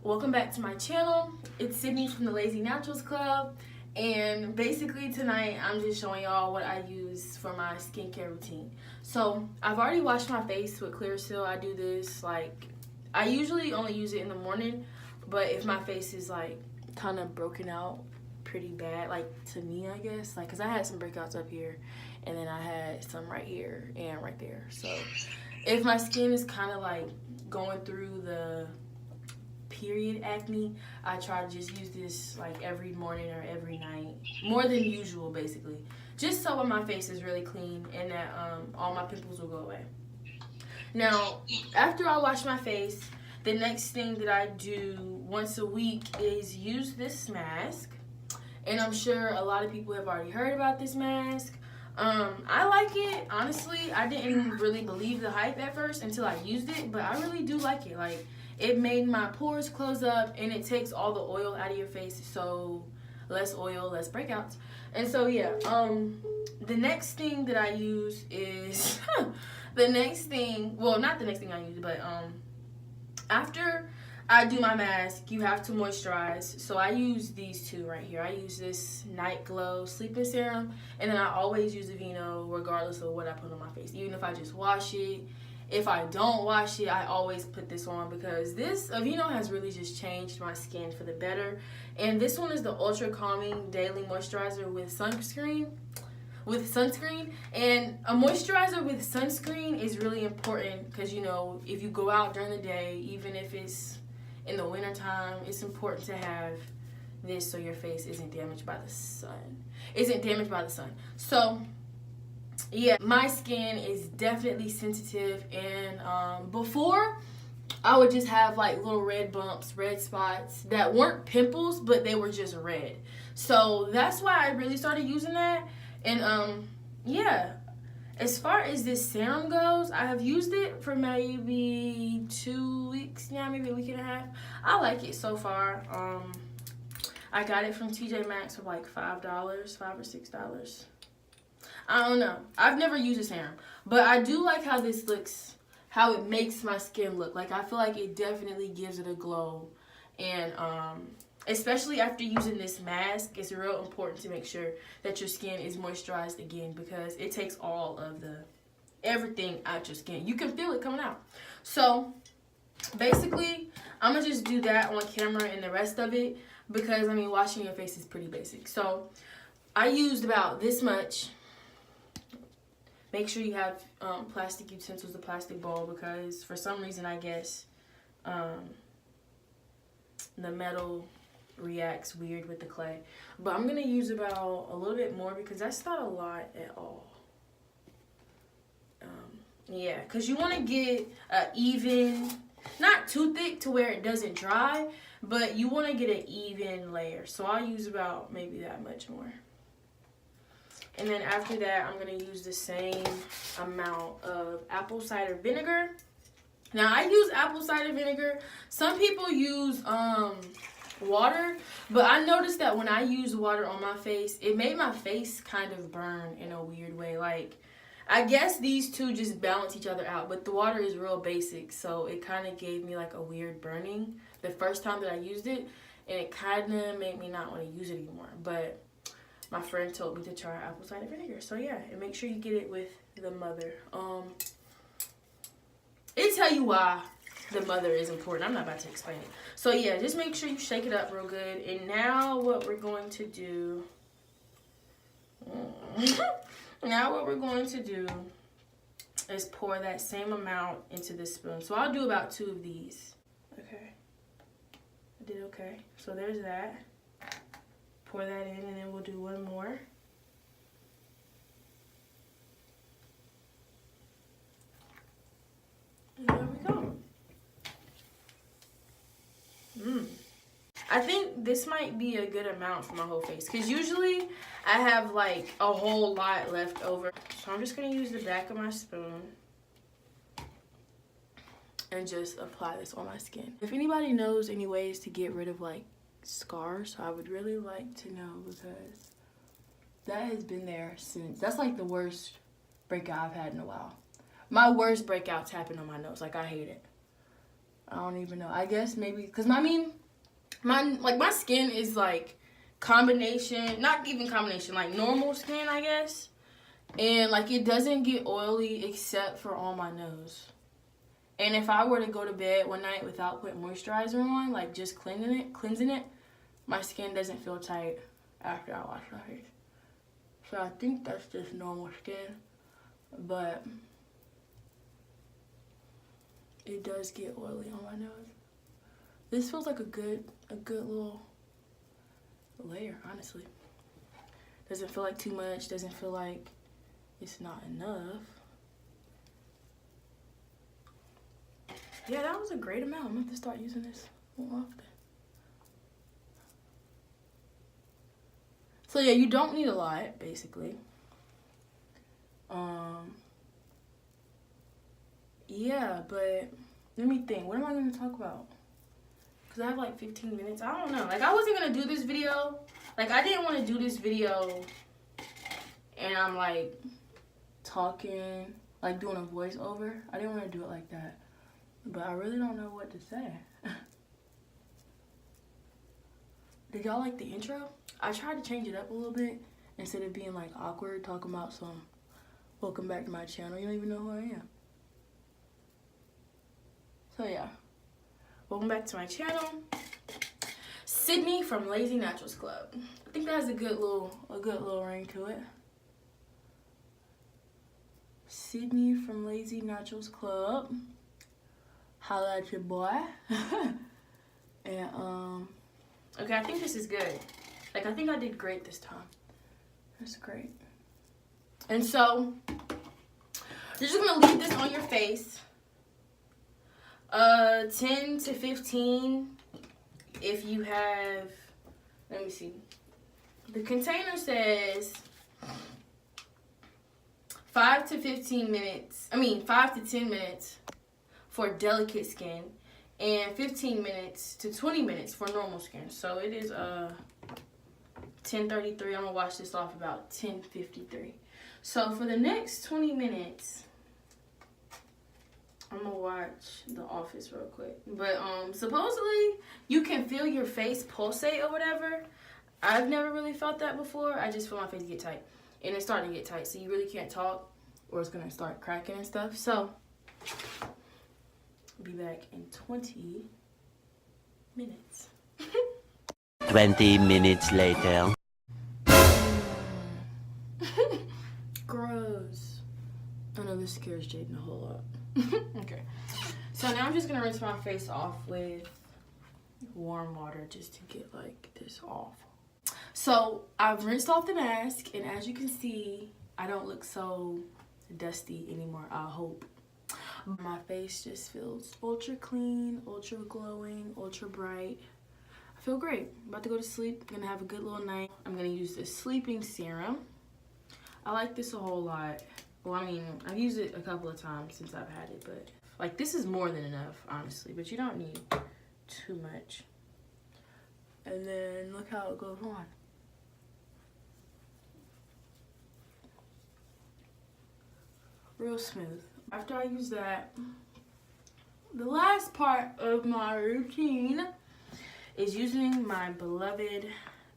Welcome back to my channel. It's Sidney from the LazyNaturalsClub, and basically tonight I'm just showing y'all what I use for my skincare routine. So I've already washed my face with Clearasil. I do this I usually only use it in the morning, but if my face is kind of broken out pretty bad, to me I guess, because I had some breakouts up here and then I had some right here and right there. So if my skin is kind of going through the period acne, I try to just use this every morning or every night, more than usual basically, just so my face is really clean and that all my pimples will go away. Now after I wash my face, the next thing that I do once a week is use this mask, and I'm sure a lot of people have already heard about this mask. I like it, honestly. I didn't really believe the hype at first until I used it, but I really do like it. It made my pores close up, and it takes all the oil out of your face, so less oil, less breakouts. And so yeah, the next thing that I use is the next thing, well, not the next thing I use, but after I do my mask, you have to moisturize. So I use these two right here. I use this Night Glow Sleeping Serum, and then I always use Aveeno regardless of what I put on my face. Even if I just wash it, if I don't wash it, I always put this on because this Aveeno has really just changed my skin for the better. And this one is the Ultra Calming Daily Moisturizer with sunscreen. And a moisturizer with sunscreen is really important because, if you go out during the day, even if it's in the winter time, it's important to have this so your face isn't damaged by the sun. So yeah, my skin is definitely sensitive, and before I would just have little red bumps, red spots that weren't pimples, but they were just red. So that's why I really started using that. And yeah, as far as this serum goes, I have used it for maybe 2 weeks now, maybe a week and a half. I like it so far. I got it from TJ Maxx for $5, $5 or $6. I don't know. I've never used a serum, but I do like how this looks, how it makes my skin look. I feel like it definitely gives it a glow. And especially after using this mask, it's real important to make sure that your skin is moisturized again because it takes all of everything out your skin. You can feel it coming out. So basically, I'm going to just do that on camera and the rest of it because, washing your face is pretty basic. So I used about this much. Make sure you have plastic utensils, a plastic bowl, because for some reason, I guess, the metal reacts weird with the clay. But I'm going to use about a little bit more because that's not a lot at all. Yeah, because you want to get an even, not too thick to where it doesn't dry, but you want to get an even layer. So I'll use about maybe that much more. And then after that, I'm going to use the same amount of apple cider vinegar. Now, I use apple cider vinegar. Some people use water, but I noticed that when I use water on my face, it made my face kind of burn in a weird way. I guess these two just balance each other out, but the water is real basic, so it kind of gave me a weird burning the first time that I used it, and it kind of made me not want to use it anymore. But my friend told me to try apple cider vinegar. So yeah, and make sure you get it with the mother. It tell you why the mother is important. I'm not about to explain it. So yeah, just make sure you shake it up real good. And now what we're going to do, is pour that same amount into this spoon. So I'll do about 2 of these. Okay, I did okay. So there's that. Pour that in, and then we'll do one more. And there we go. I think this might be a good amount for my whole face because usually I have a whole lot left over. So I'm just going to use the back of my spoon and just apply this on my skin. If anybody knows any ways to get rid of scars, I would really like to know because that has been there since, that's the worst breakout I've had in a while. My worst breakouts happen on my nose. I hate it. I don't even know. I guess maybe because my skin is like combination, not even combination, like normal skin, I guess. And like it doesn't get oily except for on my nose. And if I were to go to bed one night without putting moisturizer on, like just cleansing it, my skin doesn't feel tight after I wash my face. So I think that's just normal skin, but it does get oily on my nose. This feels like a good little layer, honestly. Doesn't feel like too much, doesn't feel like it's not enough. Yeah, that was a great amount. I'm gonna have to start using this more often. So yeah, you don't need a lot, basically. Yeah, but let me think. What am I gonna talk about? Cause I have like 15 minutes. I don't know. Like I wasn't gonna do this video. Like I didn't want to do this video, and I'm like talking, like doing a voiceover. I didn't want to do it like that. But I really don't know what to say. Did y'all like the intro? I tried to change it up a little bit instead of being like awkward, talking about some welcome back to my channel. You don't even know who I am. So yeah, welcome back to my channel. Sidney from LazyNaturalsClub. I think that has a good little ring to it. Sidney from LazyNaturalsClub. Holla at your boy. And okay, I think this is good. Like I think I did great this time. That's great. And so you're just gonna leave this on your face 10 to 15 if you have, let me see, the container says 5 to 10 minutes for delicate skin, and 15 minutes to 20 minutes for normal skin. So it is 10:33. I'm gonna wash this off about 10:53. So for the next 20 minutes, I'm gonna watch The Office real quick. But supposedly you can feel your face pulsate or whatever. I've never really felt that before. I just feel my face get tight, and it's starting to get tight. So you really can't talk, or it's gonna start cracking and stuff. So be back in 20 minutes. 20 minutes later. Gross. I know this scares Jaden a whole lot. Okay. So now I'm just gonna rinse my face off with warm water just to get like this off. So I've rinsed off the mask, and as you can see, I don't look so dusty anymore, I hope. My face just feels ultra clean, ultra glowing, ultra bright. I feel great. I'm about to go to sleep. I'm gonna have a good little night. I'm gonna use this sleeping serum. I like this a whole lot. Well, I mean, I've used it a couple of times since I've had it, but like this is more than enough, honestly, but you don't need too much. And then look how it goes on. Real smooth. After I use that, the last part of my routine is using my beloved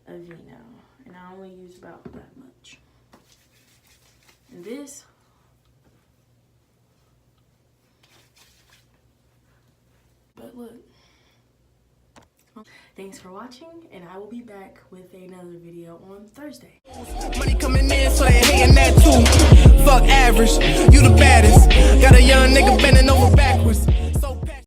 Aveeno, and I only use about that much. And this, but look. Thanks for watching, and I will be back with another video on Thursday. Money coming in, so they hating that too. Fuck average, you the baddest. Got a young nigga bending